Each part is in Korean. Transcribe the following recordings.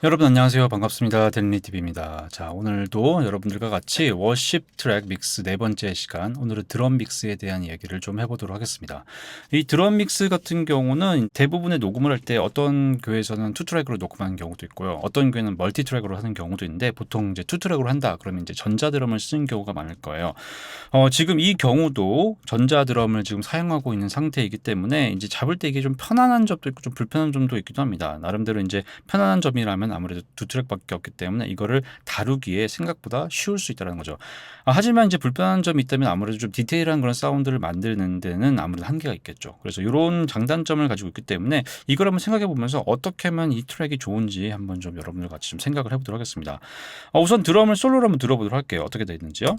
여러분 안녕하세요. 반갑습니다. 댄리TV입니다. 자, 오늘도 여러분들과 같이 워십 트랙 믹스 네 번째 시간, 오늘은 드럼 믹스에 대한 이야기를 좀 해보도록 하겠습니다. 이 드럼 믹스 같은 경우는 대부분의 녹음을 할 때 어떤 교회에서는 투 트랙으로 녹음하는 경우도 있고요. 어떤 교회는 멀티 트랙으로 하는 경우도 있는데 보통 이제 투 트랙으로 한다 그러면 이제 전자 드럼을 쓰는 경우가 많을 거예요. 지금 이 경우도 전자 드럼을 지금 사용하고 있는 상태이기 때문에 이제 잡을 때 이게 좀 편안한 점도 있고 좀 불편한 점도 있기도 합니다. 나름대로 이제 편안한 점이라면 아무래도 두 트랙밖에 없기 때문에 이거를 다루기에 생각보다 쉬울 수 있다는 거죠. 하지만 이제 불편한 점이 있다면 아무래도 좀 디테일한 그런 사운드를 만드는 데는 아무래도 한계가 있겠죠. 그래서 이런 장단점을 가지고 있기 때문에 이걸 한번 생각해 보면서 어떻게 하면 이 트랙이 좋은지 한번 좀 여러분들 같이 좀 생각을 해보도록 하겠습니다. 우선 드럼을 솔로로 한번 들어보도록 할게요. 어떻게 되어 있는지요?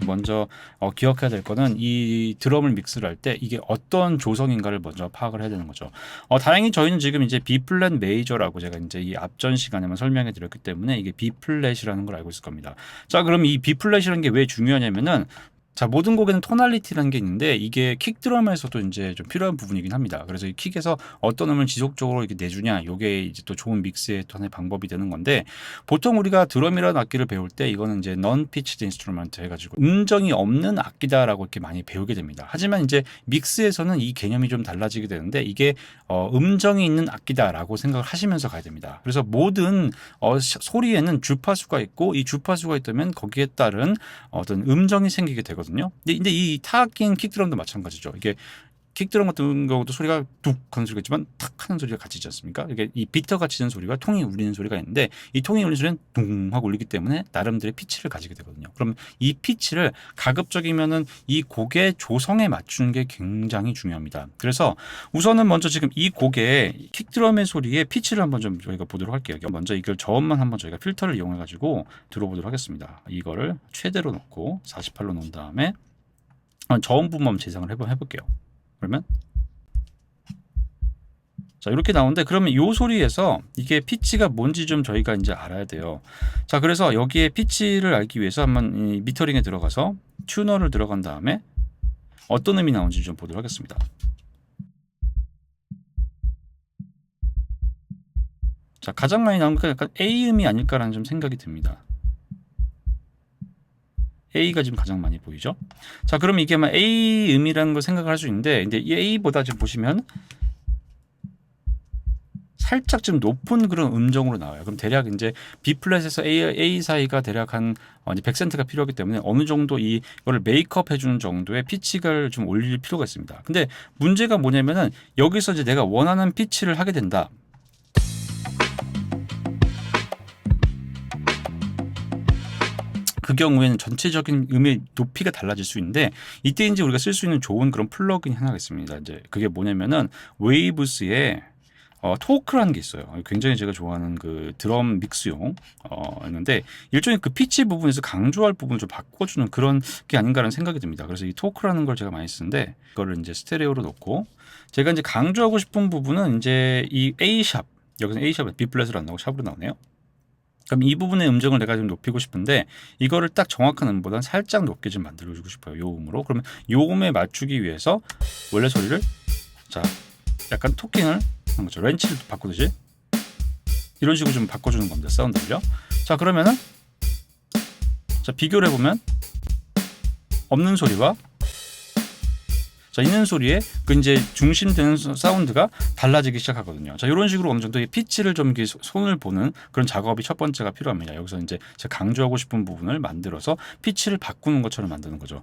먼저 기억해야 될 거는 이 드럼을 믹스를 할 때 이게 어떤 조성인가를 먼저 파악을 해야 되는 거죠. 다행히 저희는 지금 이제 B 플랫 메이저라고 제가 이제 이 앞전 시간에만 설명해 드렸기 때문에 이게 B 플랫이라는 걸 알고 있을 겁니다. 자, 그럼 이 B 플랫이라는 게 왜 중요하냐면은, 자, 모든 곡에는 토널리티라는 게 있는데 이게 킥 드럼에서도 이제 좀 필요한 부분이긴 합니다. 그래서 이 킥에서 어떤 음을 지속적으로 이렇게 내주냐, 요게 이제 또 좋은 믹스의 또 하나의 방법이 되는 건데, 보통 우리가 드럼이라는 악기를 배울 때 이거는 이제 non pitched instrument 해가지고 음정이 없는 악기다라고 이렇게 많이 배우게 됩니다. 하지만 이제 믹스에서는 이 개념이 좀 달라지게 되는데 이게 음정이 있는 악기다라고 생각을 하시면서 가야 됩니다. 그래서 모든 소리에는 주파수가 있고 이 주파수가 있다면 거기에 따른 어떤 음정이 생기게 되거든요. 근데 이 타악기인 킥드럼도 마찬가지죠. 이게 킥드럼 같은 경우도 소리가 뚝 하는 소리가 있지만 탁 하는 소리가 같이 있지 않습니까? 이게 이 비터가 치는 소리가 통이 울리는 소리가 있는데 이 통이 울리는 소리는 둥 하고 울리기 때문에 나름대로의 피치를 가지게 되거든요. 그럼 이 피치를 가급적이면은 이 곡의 조성에 맞추는 게 굉장히 중요합니다. 그래서 우선은 먼저 지금 이 곡의 킥드럼의 소리의 피치를 한번 좀 저희가 보도록 할게요. 먼저 이걸 저음만 한번 저희가 필터를 이용해 가지고 들어보도록 하겠습니다. 이거를 최대로 놓고 48로 놓은 다음에 저음 부분 재생을 해볼게요. 그러면 자, 이렇게 나오는데, 그러면 이 소리에서 이게 피치가 뭔지 좀 저희가 이제 알아야 돼요. 자, 그래서 여기에 피치를 알기 위해서 한번 이 미터링에 들어가서 튜너를 들어간 다음에 어떤 음이 나오는지 좀 보도록 하겠습니다. 자, 가장 많이 나오는 건 약간 A 음이 아닐까라는 좀 생각이 듭니다. A가 지금 가장 많이 보이죠? 자, 그럼 이게 막 A 음이라는 걸 생각을 할 수 있는데, 근데 이 A보다 지금 보시면 살짝 좀 높은 그런 음정으로 나와요. 그럼 대략 이제 B 플랫에서 A 사이가 대략 한 100센트가 필요하기 때문에 어느 정도 이거를 메이크업 해주는 정도의 피치를 좀 올릴 필요가 있습니다. 근데 문제가 뭐냐면은 여기서 이제 내가 원하는 피치를 하게 된다. 그 경우에는 전체적인 음의 높이가 달라질 수 있는데, 이때 이제 우리가 쓸 수 있는 좋은 그런 플러그인이 하나가 있습니다. 이제 그게 뭐냐면은 웨이브스의 토크라는 게 있어요. 굉장히 제가 좋아하는 그 드럼 믹스용 있는데, 일종의 그 피치 부분에서 강조할 부분을 좀 바꿔주는 그런 게 아닌가라는 생각이 듭니다. 그래서 이 토크라는 걸 제가 많이 쓰는데, 이거를 이제 스테레오로 놓고 제가 이제 강조하고 싶은 부분은 이제 이 A 샵, 여기서 A 샵, B 플랫으로 안 나오고 샵으로 나오네요. 그럼 이 부분의 음정을 내가 좀 높이고 싶은데 이거를 딱 정확한 음보다는 살짝 높게 좀 만들어주고 싶어요. 요 음으로. 그러면 요 음에 맞추기 위해서 원래 소리를, 자, 약간 토킹을 하는 거죠. 렌치를 바꾸듯이 이런 식으로 좀 바꿔주는 겁니다. 사운드를요. 자, 그러면은 자, 비교를 해보면 없는 소리와 자, 있는 소리에 그 이제 중심되는 사운드가 달라지기 시작하거든요. 자, 이런 식으로 어느 정도의 피치를 좀 손을 보는 그런 작업이 첫 번째가 필요합니다. 여기서 이제 제가 강조하고 싶은 부분을 만들어서 피치를 바꾸는 것처럼 만드는 거죠.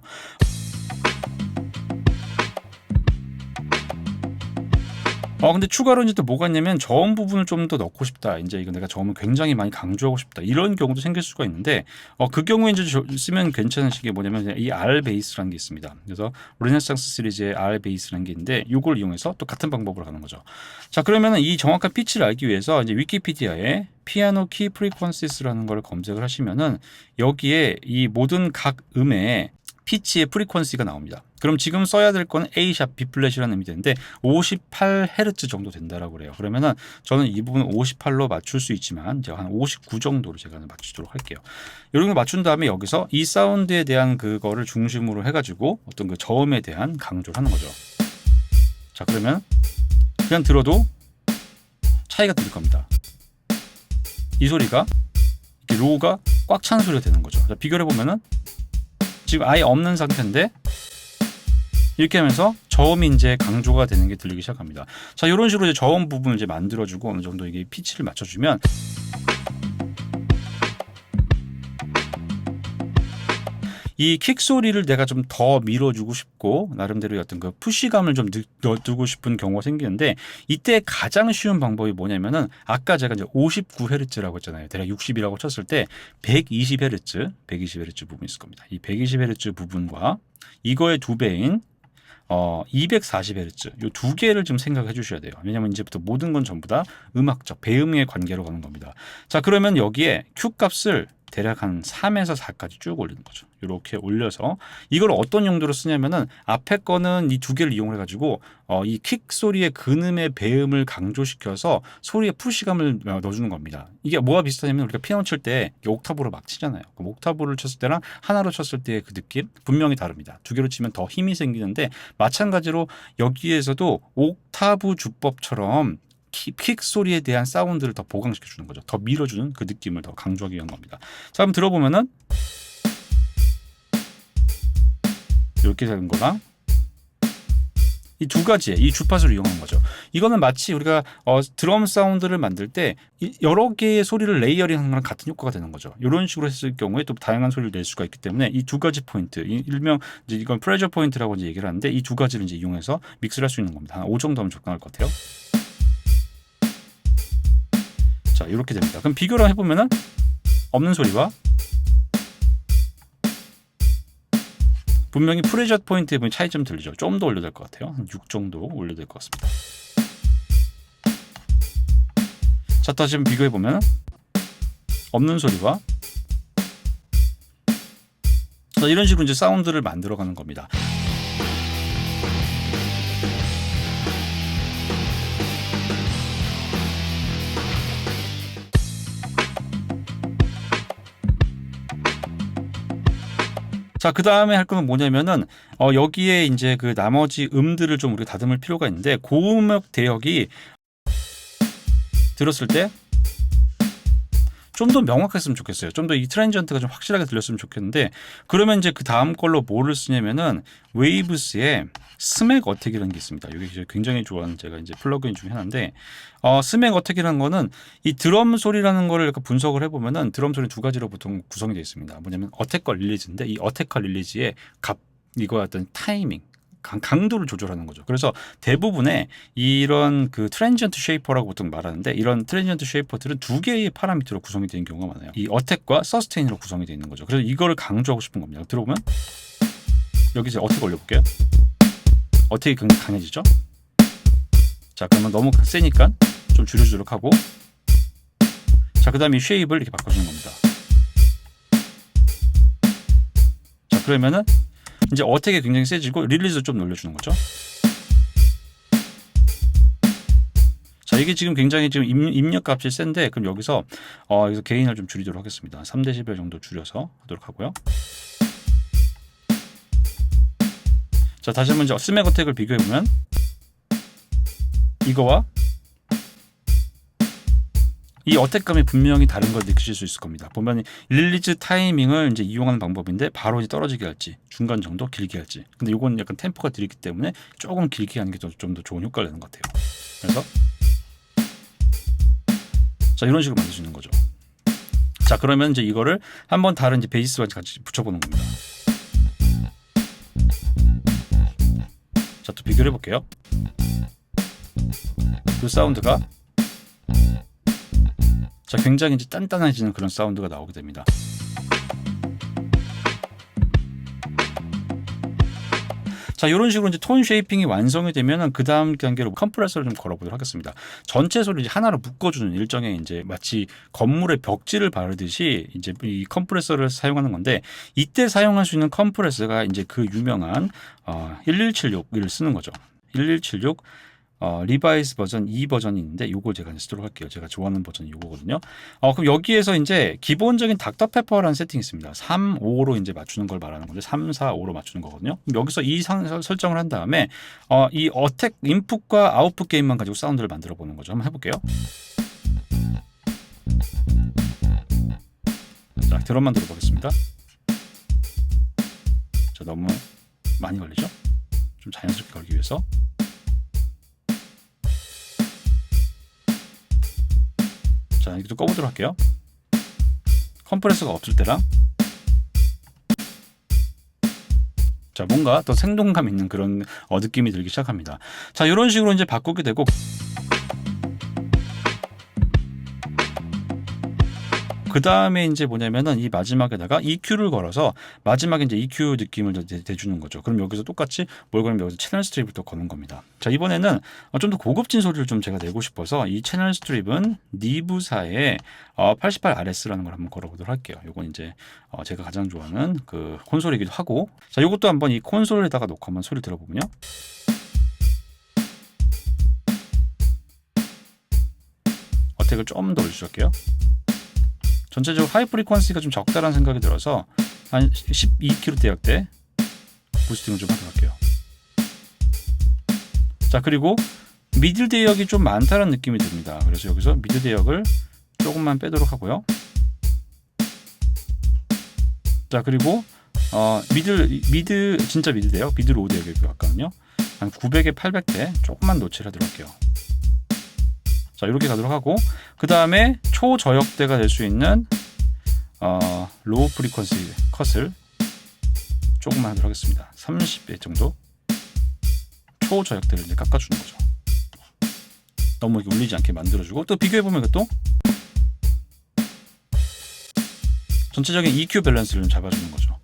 근데 추가로 이제 또 뭐가 있냐면 저음 부분을 좀 더 넣고 싶다. 이제 이거 내가 저음을 굉장히 많이 강조하고 싶다. 이런 경우도 생길 수가 있는데, 그 경우에 이제 쓰면 괜찮은 게 뭐냐면 이 R 베이스라는 게 있습니다. 그래서 르네상스 시리즈의 R 베이스라는 게 있는데 이걸 이용해서 또 같은 방법으로 하는 거죠. 자, 그러면은 이 정확한 피치를 알기 위해서 이제 위키피디아에 피아노 키 프리퀀시스라는 걸 검색을 하시면은 여기에 이 모든 각 음의 피치의 프리퀀시가 나옵니다. 그럼 지금 써야 될 거는 A# B 플랫이라는 의미 되는데 58Hz 정도 된다라고 그래요. 그러면은 저는 이 부분 58로 맞출 수 있지만 제가 한 59 정도로 제가 맞추도록 할게요. 이런 걸 맞춘 다음에 여기서 이 사운드에 대한 그거를 중심으로 해가지고 어떤 그 저음에 대한 강조를 하는 거죠. 자, 그러면 그냥 들어도 차이가 들릴 겁니다. 이 소리가 이렇게 로우가 꽉 찬 소리가 되는 거죠. 자, 비교를 해보면은 지금 아예 없는 상태인데 이렇게 하면서 저음이 이제 강조가 되는 게 들리기 시작합니다. 자, 이런 식으로 이제 저음 부분을 이제 만들어주고 어느 정도 이게 피치를 맞춰주면 이 킥 소리를 내가 좀 더 밀어주고 싶고 나름대로 어떤 그 푸시감을 좀 넣어두고 싶은 경우가 생기는데 이때 가장 쉬운 방법이 뭐냐면은 아까 제가 이제 59Hz라고 했잖아요. 대략 60이라고 쳤을 때 120Hz 부분이 있을 겁니다. 이 120Hz 부분과 이거의 2배인 240Hz 이 두 개를 좀 생각해 주셔야 돼요. 왜냐하면 이제부터 모든 건 전부 다 음악적 배음의 관계로 가는 겁니다. 자, 그러면 여기에 Q 값을 대략 한 3에서 4까지 쭉 올리는 거죠. 이렇게 올려서 이걸 어떤 용도로 쓰냐면은 앞에 거는 이 두 개를 이용해 가지고 이 킥 소리의 근음의 배음을 강조시켜서 소리의 푸시감을 넣어주는 겁니다. 이게 뭐가 비슷하냐면 우리가 피아노 칠 때 옥타브로 막 치잖아요. 그럼 옥타브를 쳤을 때랑 하나로 쳤을 때의 그 느낌 분명히 다릅니다. 두 개로 치면 더 힘이 생기는데 마찬가지로 여기에서도 옥타브 주법처럼 킥 소리에 대한 사운드를 더 보강시켜 주는 거죠. 더 밀어주는 그 느낌을 더 강조하기 위한 겁니다. 자, 그럼 들어보면은 이렇게 되는 거랑 이 두 가지의 이 주파수를 이용한 거죠. 이거는 마치 우리가 드럼 사운드를 만들 때 여러 개의 소리를 레이어링하는 거랑 같은 효과가 되는 거죠. 이런 식으로 했을 경우에 또 다양한 소리를 낼 수가 있기 때문에 이 두 가지 포인트, 일명 이제 이건 프레저 포인트라고 이제 얘기를 하는데 이 두 가지를 이제 이용해서 믹스를 할 수 있는 겁니다. 한 5 정도 하면 적당할 것 같아요. 자, 이렇게 됩니다. 그럼 비교를 해보면은 없는 소리와 분명히 프레저 포인트에 보면 차이점 들리죠. 좀 더 올려야 될 것 같아요. 한 6 정도 올려야 될 것 같습니다. 자, 다시 한번 비교해보면 없는 소리와 자, 이런 식으로 이제 사운드를 만들어가는 겁니다. 자, 그 다음에 할 거는 뭐냐면은 여기에 이제 그 나머지 음들을 좀 우리가 다듬을 필요가 있는데 고음역 대역이 들었을 때 좀 더 명확했으면 좋겠어요. 좀 더 이 트랜지언트가 좀 확실하게 들렸으면 좋겠는데 그러면 이제 그 다음 걸로 뭐를 쓰냐면은 웨이브스의 스맥 어택이라는 게 있습니다. 이게 굉장히 좋아하는 제가 이제 플러그인 중에 하나인데 스맥 어택이라는 거는 이 드럼 소리라는 거를 이렇게 분석을 해보면은 드럼 소리 두 가지로 보통 구성이 되어 있습니다. 뭐냐면 어택과 릴리즈인데 이 어택과 릴리즈의 이거 어떤 타이밍 강도를 조절하는 거죠. 그래서 대부분의 이런 그 트랜지언트 쉐이퍼라고 보통 말하는데 이런 트랜지언트 쉐이퍼들은 두 개의 파라미터로 구성이 되는 경우가 많아요. 이 어택과 서스테인으로 구성이 되어 있는 거죠. 그래서 이거를 강조하고 싶은 겁니다. 들어보면 여기서 어택 올려볼게요. 어택이 굉장히 강해지죠. 자, 그러면 너무 세니까 좀 줄여주도록 하고 자, 그 다음에 이 쉐입을 이렇게 바꿔주는 겁니다. 자, 그러면은 이제 어택이 굉장히 세지고 릴리즈도 좀 올려주는 거죠. 자, 이게 지금 굉장히 지금 입력 값이 센데 그럼 여기서 게인을 좀 줄이도록 하겠습니다. 3dB 정도 줄여서 하도록 하고요. 자, 다시 한번 이제 스맥 어택을 비교해보면 이거와 이 어택감이 분명히 다른 걸 느끼실 수 있을 겁니다. 보면 릴리즈 타이밍을 이제 이용하는 방법인데 바로 이제 떨어지게 할지 중간 정도 길게 할지. 근데 이건 약간 템포가 들이기 때문에 조금 길게 하는 게 좀 더 좋은 효과를 내는 것 같아요. 그래서 자, 이런 식으로 만들 수 있는 거죠. 자, 그러면 이제 이거를 한번 다른 이제 베이스와 같이 붙여보는 겁니다. 자, 또 비교를 해볼게요. 그 사운드가 자, 굉장히 이제 단단해지는 그런 사운드가 나오게 됩니다. 자, 자, 이런 식으로 이제 톤 쉐이핑이 완성이 되면은 그 다음 단계로 컴프레서를 좀 걸어보도록 하겠습니다. 전체 소리를 이제 하나로 묶어주는 일정의 이제 마치 건물의 벽지를 바르듯이 이제 이 컴프레서를 사용하는 건데, 이때 사용할 수 있는 컴프레서가 이제 그 유명한 1176을 쓰는 거죠. 1176 리바이스 버전 2 버전이 있는데 요걸 제가 이제 쓰도록 할게요. 제가 좋아하는 버전이 요거거든요. 그럼 여기에서 이제 기본적인 닥터페퍼라는 세팅이 있습니다. 3, 5로 이제 맞추는 걸 말하는 건데 3, 4, 5로 맞추는 거거든요. 그럼 여기서 이 설정을 한 다음에 이 어택 인풋과 아웃풋 게임만 가지고 사운드를 만들어 보는 거죠. 한번 해볼게요. 자, 드럼만 들어보겠습니다. 자, 너무 많이 걸리죠? 좀 자연스럽게 걸기 위해서. 자, 이것도 꺼보도록 할게요. 컴프레서가 없을 때랑, 자, 뭔가 더 생동감 있는 그런 느낌이 들기 시작합니다. 자, 이런 식으로 이제 바꾸게 되고, 그 다음에 이제 뭐냐면은 이 마지막에다가 EQ를 걸어서 마지막에 이제 EQ 느낌을 대주는 거죠. 그럼 여기서 똑같이 뭘 걸면 여기서 채널 스트립을 또 거는 겁니다. 자, 이번에는 좀 더 고급진 소리를 좀 제가 내고 싶어서 이 채널 스트립은 니브사의 88RS라는 걸 한번 걸어보도록 할게요. 요건 이제 제가 가장 좋아하는 그 콘솔이기도 하고, 자, 요것도 한번 이 콘솔에다가 놓고 한번 소리 들어보면요. 어택을 좀 더 올려줄게요. 전체적으로 하이 프리퀀시가 좀 적다라는 생각이 들어서 한 12kHz 대역대 부스팅을 좀 하도록 할게요. 자, 그리고 미들 대역이 좀 많다는 느낌이 듭니다. 그래서 여기서 미들 대역을 조금만 빼도록 하고요. 자, 그리고 미드 진짜 미드 대역, 미드 로우 대역에 가까운요. 한 900에 800대 조금만 노치를 하도록 할게요. 자, 이렇게 가도록 하고, 그 다음에 초저역대가 될 수 있는 로우 프리퀀시 컷을 조금만 하도록 하겠습니다. 30배 정도 초저역대를 이제 깎아주는 거죠. 너무 이렇게 울리지 않게 만들어주고, 또 비교해보면 이것도 전체적인 EQ 밸런스를 좀 잡아주는 거죠.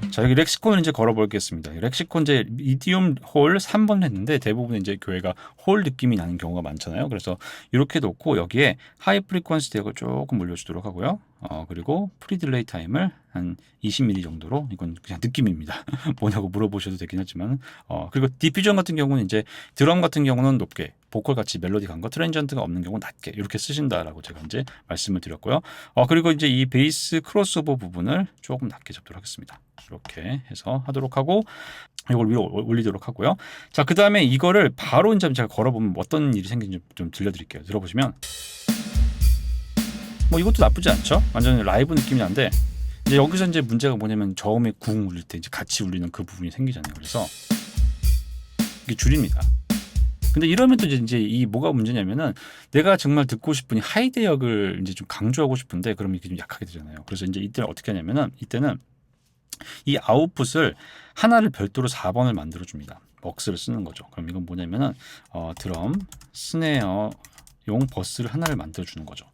자, 여기 렉시콘을 이제 걸어보겠습니다. 렉시콘 이제 미디움 홀 3번 했는데 대부분 이제 교회가 홀 느낌이 나는 경우가 많잖아요. 그래서 이렇게 놓고 여기에 하이 프리퀀시 대역을 조금 올려주도록 하고요. 그리고 프리 딜레이 타임을 한 20mm 정도로, 이건 그냥 느낌입니다. 뭐냐고 물어보셔도 되긴 하지만, 그리고 디퓨전 같은 경우는 이제 드럼 같은 경우는 높게, 보컬 같이 멜로디 간 거, 트랜지언트가 없는 경우는 낮게 이렇게 쓰신다라고 제가 이제 말씀을 드렸고요. 그리고 이제 이 베이스 크로스오버 부분을 조금 낮게 잡도록 하겠습니다. 이렇게 해서 하도록 하고, 이걸 위로 올리도록 하고요. 자, 그 다음에 이거를 바로 이제 제가 걸어보면 어떤 일이 생긴지 좀 들려드릴게요. 들어보시면 뭐 이것도 나쁘지 않죠? 완전 라이브 느낌이 나는데, 이제 여기서 이제 문제가 뭐냐면 저음에 궁 울릴 때 이제 같이 울리는 그 부분이 생기잖아요. 그래서 이게 줄입니다. 근데 이러면 또 이제 이 뭐가 문제냐면은, 내가 정말 듣고 싶은 이 하이 대역을 이제 좀 강조하고 싶은데 그러면 이게 좀 약하게 되잖아요. 그래서 이제 이때는 어떻게 하냐면은, 이때는 이 아웃풋을 하나를 별도로 4번을 만들어 줍니다. 벅스를 쓰는 거죠. 그럼 이건 뭐냐면은 드럼, 스네어 용 버스를 하나를 만들어 주는 거죠.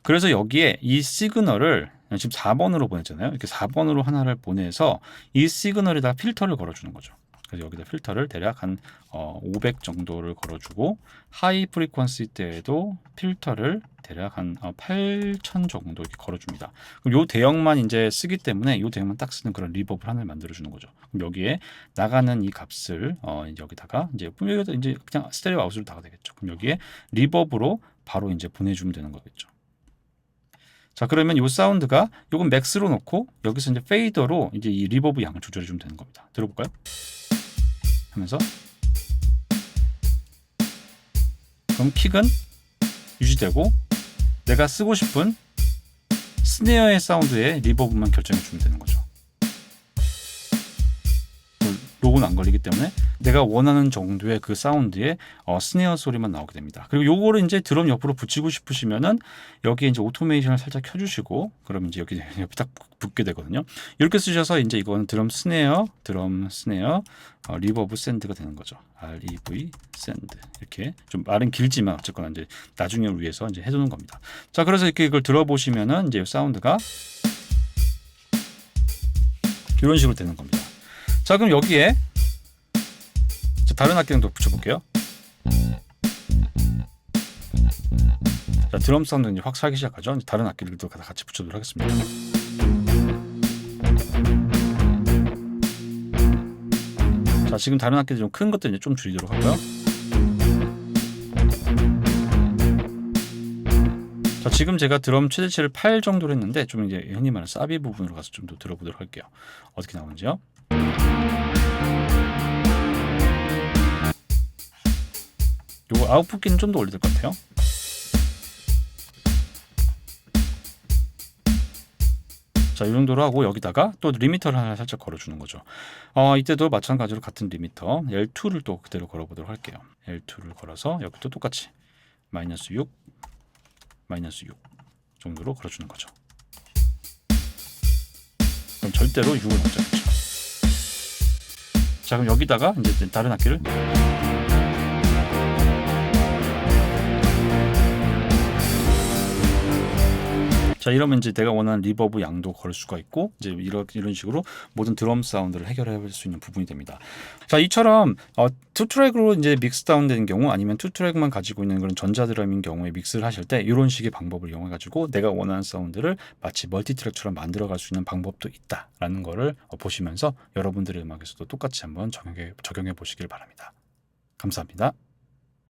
그래서 여기에 이 시그널을 지금 4번으로 보냈잖아요. 이렇게 4번으로 하나를 보내서 이 시그널에다 필터를 걸어 주는 거죠. 그래서 여기다 필터를 대략 한 500 정도를 걸어주고, 하이 프리퀀시 때에도 필터를 대략 한 8000 정도 이렇게 걸어줍니다. 그럼 요 대역만 이제 쓰기 때문에 요 대역만 딱 쓰는 그런 리버브를 하나를 만들어주는 거죠. 그럼 여기에 나가는 이 값을 이제 여기다가 이제 그냥 스테레오 아웃으로 다가 되겠죠. 그럼 여기에 리버브로 바로 이제 보내주면 되는 거겠죠. 자, 그러면 요 사운드가 요건 맥스로 놓고 여기서 이제 페이더로 이제 이 리버브 양을 조절해 주면 되는 겁니다. 들어볼까요? 하면서, 그럼 킥은 유지되고 내가 쓰고 싶은 스네어의 사운드의 리버브만 결정해 주면 되는 거죠. 로고는 안 걸리기 때문에 내가 원하는 정도의 그 사운드의 스네어 소리만 나오게 됩니다. 그리고 요거를 이제 드럼 옆으로 붙이고 싶으시면은 여기에 이제 오토메이션을 살짝 켜주시고, 그럼 이제 여기 옆에 딱 붙게 되거든요. 이렇게 쓰셔서 이제 이거는 드럼 스네어, 리버브 샌드가 되는 거죠. REV 샌드. 이렇게 좀 말은 길지만 어쨌거나 이제 나중을 위해서 이제 해두는 겁니다. 자, 그래서 이렇게 이걸 들어보시면은 이제 사운드가 이런 식으로 되는 겁니다. 자, 그럼 여기에 다른 악기도 붙여볼게요. 자, 드럼 사운드 이제 확 살기 시작하죠. 다른 악기들도 같이 붙여도록 하겠습니다. 자, 지금 다른 악기들 좀 큰 것들 이제 좀 줄이도록 하고요. 자, 지금 제가 드럼 최대치를 8 정도로 했는데 좀 이제 흔히 말하는 사비 부분으로 가서 좀 더 들어보도록 할게요. 어떻게 나오는지요? 요거 아웃풋기는 좀 더 올려야 될 것 같아요. 자, 이 정도로 하고 여기다가 또 리미터를 하나 살짝 걸어주는 거죠. 이때도 마찬가지로 같은 리미터 L2를 또 그대로 걸어보도록 할게요. L2를 걸어서 여기도 똑같이 마이너스 6 정도로 걸어주는 거죠. 그럼 절대로 6을 넘지 않죠. 자, 그럼 여기다가 이제 다른 악기를 자, 이러면 이제 내가 원하는 리버브 양도 걸 수가 있고 이제 이런 식으로 모든 드럼 사운드를 해결해 볼 수 있는 부분이 됩니다. 자, 이처럼 투 트랙으로 이제 믹스 다운 되는 경우 아니면 투 트랙만 가지고 있는 그런 전자 드럼인 경우에 믹스를 하실 때 이런 식의 방법을 이용해 가지고 내가 원하는 사운드를 마치 멀티 트랙처럼 만들어 갈 수 있는 방법도 있다라는 거를 보시면서 여러분들의 음악에서도 똑같이 한번 적용해 보시길 바랍니다. 감사합니다.